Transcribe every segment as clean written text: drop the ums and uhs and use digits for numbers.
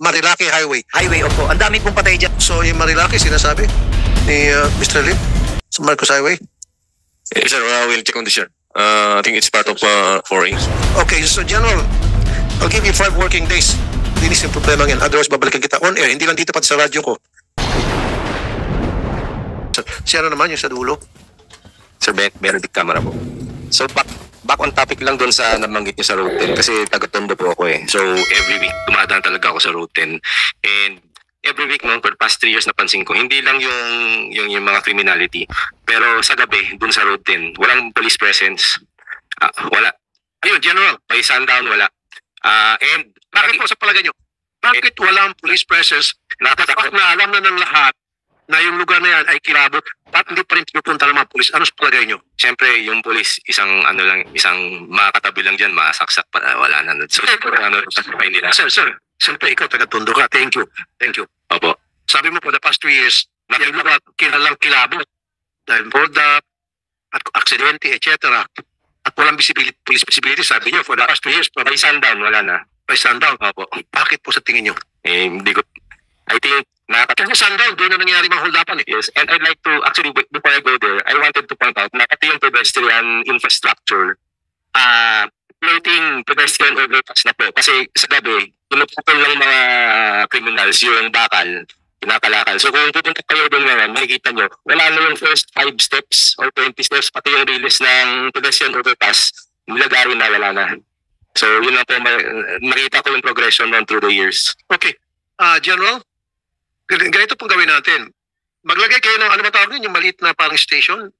Marilaki Highway. Highway, opo. Ang dami pong patay dyan. So yung Marilaki sinasabi ni Mr. Lim sa Marcos Highway? Yes, sir. We'll check on this, sir. I think it's part of 4A. Okay, so General, I'll give you 5 working days. Linis yung problema yan. Otherwise, babalikan kita on air. Hindi lang dito pati sa radyo ko. Si ano naman yung sa dulo? Sir Benedict Camara po. So back on topic lang doon sa nabanggit niyo sa Road 10 kasi taga-Tondo po ako eh. So every week dumadaan talaga ako sa Road 10 and every week for the past 3 years napansin ko hindi lang yung mga criminality pero sa gabi doon sa Road 10 walang police presence. Wala. Ayun, General. By sundown wala. And Bakit po sa palagay nyo? Bakit walang police presence? Dapat na alam na ng lahat na yung lugar na yan ay kilabot at hindi pa rin pinupunta ng mga pulis. Ano sa palagay nyo? siyempre yung police isang makakatabi lang diyan masaksak pa wala na. So hindi na. Sir, siyempre ikaw taga-Tondo ka. Thank you. Opo. Sabi mo for the past 2 years, yung lugar kilalang kilabot dahil hold up, at aksidente, etc. At walang police visibility, sabi nyo, for the past 2 years, By sundown wala na. by sundown. Opo. Bakit po sa tingin nyo? Hindi ko I think Kasi sundown, doon na nangyari mga hold upan eh. yes, and I'd like to actually before I go there, I wanted to point out na pati yung pedestrian infrastructure floating pedestrian overpass na po kasi sa gabi pinuputol ng mga criminals yung bakal kinakalakal. So kung pupunta kayo doon ngayon, makikita nyo, wala na yung first 5 steps or 20 steps, pati yung release ng pedestrian overpass, nilagari na, wala na. So yun lang po, makita ko yung progression doon through the years. Okay. General, ganito pong gawin natin. Maglagay kayo ng, ano ba tawag yun, yung maliit na parang station,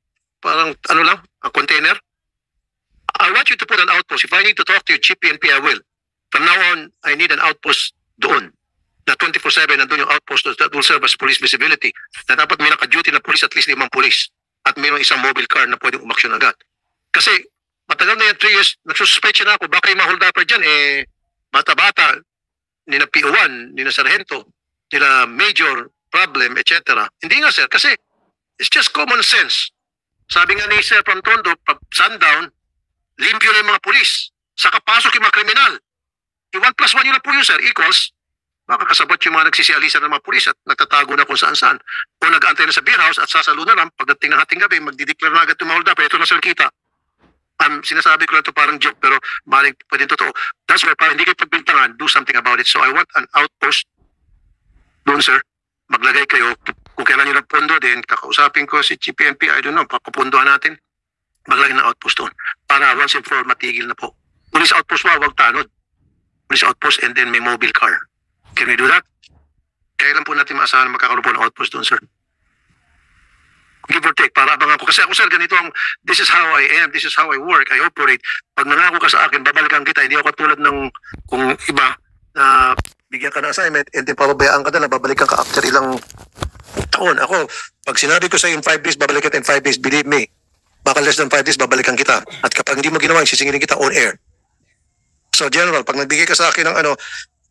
parang ano lang, a container. I want you to put an outpost. If I need to talk to your chief PNP, I will. From now on, I need an outpost doon. Na 24/7 nandun yung outpost that will serve as police visibility. Na dapat may naka-duty na police, at least 5 police. At mayroong isang mobile car na pwedeng umaksyon agad. Kasi matagal na yan, 3 years, nagsususpecha na ako, baka yung mga hold upper dyan, bata-bata, nina PO1, nina Sargento, nila major problem, etc. Hindi nga sir, kasi it's just common sense. Sabi nga ni Sir from Tondo, pag sundown, limpyo na yung mga pulis. Saka pasok yung mga kriminal. Yung 1+1 yun na po yun sir, equals, baka kasabot yung mga nagsisialisan ng mga pulis at nagtatago na kung saan-saan. O nag-aantay na sa beer house at sasalo na lang, pagdating ng hating gabi, magdideclare na agad yung mga hold up. Ito na sir kita. Sinasabi ko lang ito parang joke, pero maling pwede totoo. That's why parang hindi kayo pagbintangan, do something about it. So I want an outpost doon sir. Maglagay kayo, kung kailan nyo ng pondo din, kakausapin ko si GPNP, I don't know, papapundohan natin, maglagay ng outpost doon. Para once and for all, matigil na po. Police outpost wag tanod. Police outpost and then may mobile car. Can we do that? Kailan po natin maasahan magkakaroon po ng outpost doon, sir? Give or take, para abangan ko. Kasi ako, sir, ganito ang, this is how I am, this is how I work, I operate. Pag nangako ka sa akin, babalikan kita. Hindi ako katulad ng, kung iba, na bigyan ka ng assignment, and then pababayaan ka na, babalikan ka after ilang taon. Ako, pag sinabi ko sa in 5 days, babalikan kita in 5 days, believe me, baka less than 5 days, babalikan kita. At kapag hindi mo ginawa, sisingilin kita on air. So, General, pag nagbigay ka sa akin ng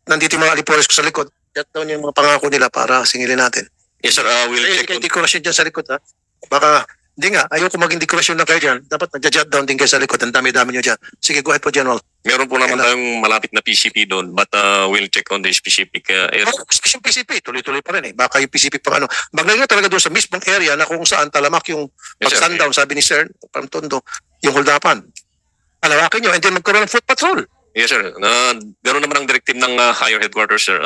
nandito yung mga alipores ko sa likod, jot down yung mga pangako nila para singilin natin. Yes sir, we'll check Kaya dekorasyon dyan sa likod ha. Baka, hindi nga, ayoko maging dekorasyon na kayo dyan. Dapat nagja-jot down din kayo sa likod. Ang dami-dami nyo dyan. Sige, go ahead po, General. Meron po naman tayong malapit na PCP doon but we'll check on the specific area. Yung PCP, tuloy-tuloy pa rin eh. Baka yung PCP pang maglagay nga talaga doon sa mismong area na kung saan talamak yung pag-sundown, sabi ni Sir, from Tondo, yung holdapan. Alawakin nyo, and then magkaroon ng foot patrol. Yes sir, ganoon naman ang directive ng higher headquarters sir.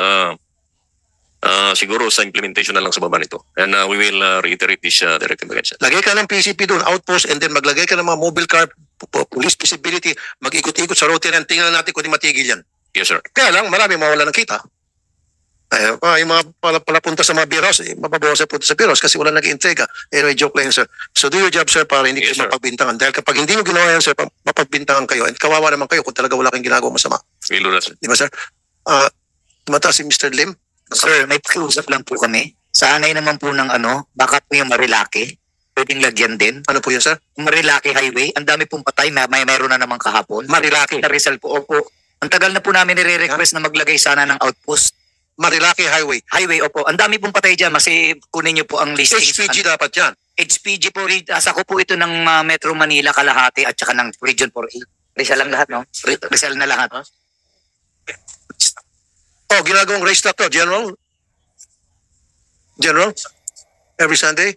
Siguro sa implementation na lang sa baba nito. And we will reiterate this directive again sir. Lagay ka ng PCP doon, outpost, and then maglagay ka ng mga mobile car, police visibility, mag-ikot-ikot sa route and tingnan natin kung di matigil yan. Yes sir. Kaya lang, marami mawala ng kita. Yung mga palapunta sa mga beer house, mababawasan po sa beer house kasi wala nag-intriga. Anyway, joke lang yun, sir. So do your job, sir, para hindi Yes, kayo sir. mapagbintangan. Dahil kapag hindi mo ginawa yan, sir, mapagbintangan kayo. And kawawa naman kayo kung talaga wala kayong ginagawa masama. We'll do that sir. Di ba, sir? Tumataas si Mr. Lim. Sir, may pakiusap lang po kami. Sanay naman po ng baka po yung Marilaki. Pwedeng lagyan din. Ano po yun, sir? Marilaki Highway, ang dami pong patay, mayroon na naman kahapon. Marilaki. Sa Rizal po, opo. Ang tagal na po namin nire-request na maglagay sana ng outpost. Marilaki Highway. Highway, opo. Ang dami pong patay dyan. Kasi kunin nyo po ang listing. HPG dapat yan. HPG po, asa ko po ito ng Metro Manila, Kalahati at saka ng Region 4A. Rizal lang lahat, no? Rizal na lahat. Oh, ginagawang racetrack to, General? General? Every Sunday?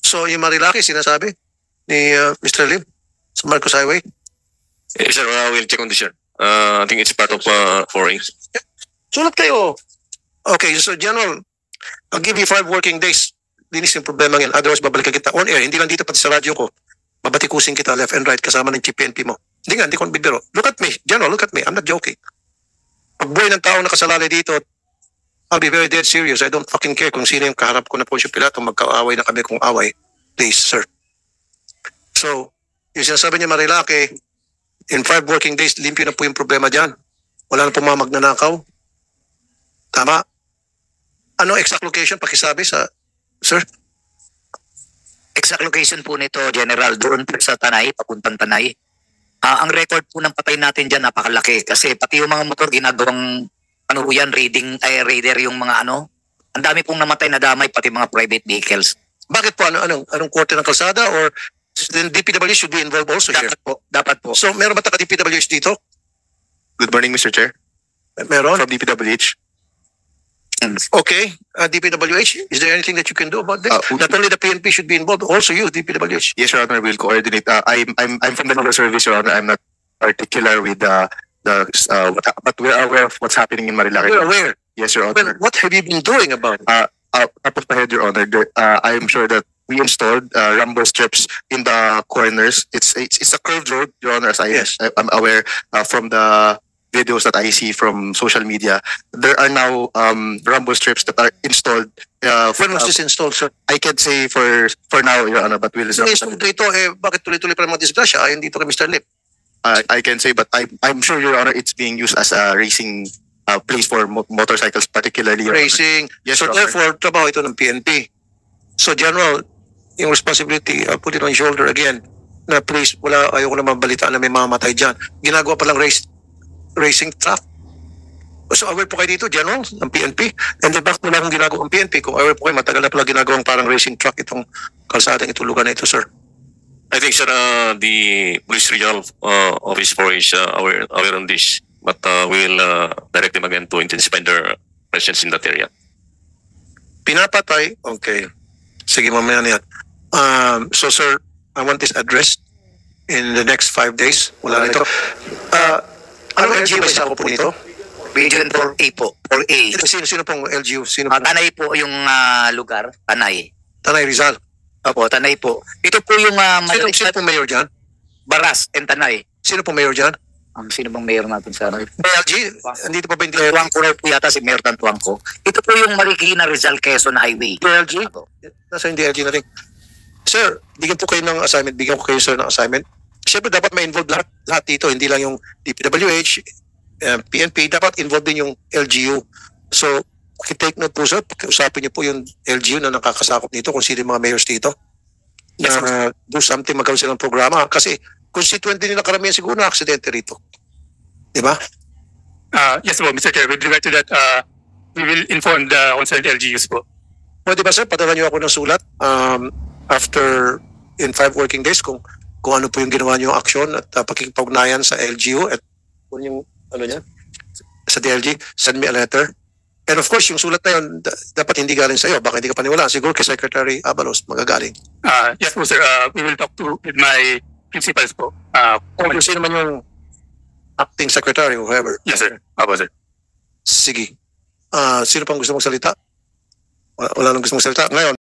So, yung Marilaki, sinasabi ni Mr. Lim sa Marcos Highway? Yes, sir, we'll check on this, sir. I think it's part of 4A. Sulat kayo. Okay, so General, I'll give you 5 working days. Linis yung problema yan. Otherwise, babalikan kita on air. Hindi lang dito, pati sa radyo ko. Babatikusin kita left and right kasama ng PNP mo. Hindi ko bibiro. Look at me. General, look at me. I'm not joking. Pag buhay ng tao nakasalalay dito, I'll be very dead serious. I don't fucking care kung sino yung kaharap ko na Poncio Pilato. Magkaaway na kami kung away. Please, sir. So, yung sinasabi niya Marilaki, in 5 working days, limpyo na po yung problema dyan. Wala na po mga magnanakaw. Tama? Ano exact location? Pakisabi sa, sir? Exact location po nito, General, doon po sa Tanay, papuntang Tanay. Ang record po ng patay natin dyan napakalaki kasi pati yung mga motor ginagawang ano po yan, radar yung mga ano. Ang dami pong namatay na damay pati mga private vehicles. Bakit po? Anong korte ng kalsada? Or then DPWH should be involved also here? Dapat po. So, meron ba taga DPWH dito? Good morning, Mr. Chair. Meron? From DPWH. Okay. DPWH, is there anything that you can do about this? Not only the PNP should be involved, also you, DPWH. Yes, Your Honor, we'll coordinate. I'm from the Naval Service, Your Honor. I'm not particular with but we're aware of what's happening in Marilaki. You're aware. Yes, Your Well, Honor. what have you been doing about it? Top of my head, Your Honor, I'm sure that we installed rumble strips in the corners. It's a curved road, Your Honor, as Yes. I'm aware from the videos that I see from social media. There are now rumble strips that are installed. When was this installed, sir? I can't say for now, Your Honor, but we'll. Yung installed dito, bakit tuloy-tuloy pa mga disgrasya? Ayon dito kay Mr. Lip. I can say, but I'm sure, Your Honor, it's being used as a racing place for motorcycles, particularly. Your Honor. Racing. Yes, So Your Honor. therefore, trabaho ito ng PNP. So General, yung responsibility, I'll put it on your shoulder again, na please, ayoko naman balitaan na may mamamatay dyan. Ginagawa pa lang racing track. So aware po kayo dito, General, ng PNP. And then bakit wala akong ginagawa ng PNP? Kung aware po kayo, matagal na pala ginagawang parang racing track itong kalsadang itulugan na ito, sir. I think, sir, the police regional office for is aware on this, but we will direct them again to intensify their presence in that area. Pinapatay? Okay. Sige, mamaya na yan. So, sir, I want this addressed in the next 5 days. Wala na ito. Ano LGU ba isa ko po nito? Region 4A po. 4A. Sino pong LGU? Sino pong Tanay po yung lugar. Tanay. Tanay Rizal? Opo, Tanay po. Ito po yung Sino pong mayor dyan? Baras and Tanay. Sino pong mayor dyan? Sino bang mayor natin sa ano? LG? Andito pa ba yung Tuangco po yata si Mayor Tantuangco. Ito po yung Marikina Rizal Quezon Highway. LG? Nasa hindi LG na rin. Sir, bigyan po kayo ng assignment. Bigyan ko kayo, sir, ng assignment. Siyempre, dapat ma-involve lahat dito. Hindi lang yung DPWH, PNP. Dapat involved din yung LGU. So, take note po, sir. Usapin niyo po yung LGU na nakakasakop dito kung sino yung mga mayors dito. Na do something, magkaroon silang programa. Kasi constituent din nila karamihan siguro na aksidente rito. Di ba? Yes po, Mr. Chair. With regard to that, we will inform the concerned LGUs po. Pwede ba, sir? Padala niyo ako ng sulat after in 5 working days kung ano po yung ginawa niyo aksyon at pakikipag-ugnayan sa LGU at kung yung ano niya sa DLG, send me a letter. And of course, yung sulat na yun, dapat hindi galing sa iyo. Baka hindi ka paniwala. Siguro kay Secretary Abalos magagaling. Yes po, sir. We will talk with my principals po. Kung sino man yung acting secretary or whoever. Yes, sir. Opo, sir. Sige. Sino pang gusto mong salita? Wala nang gusto mong salita. Ngayon,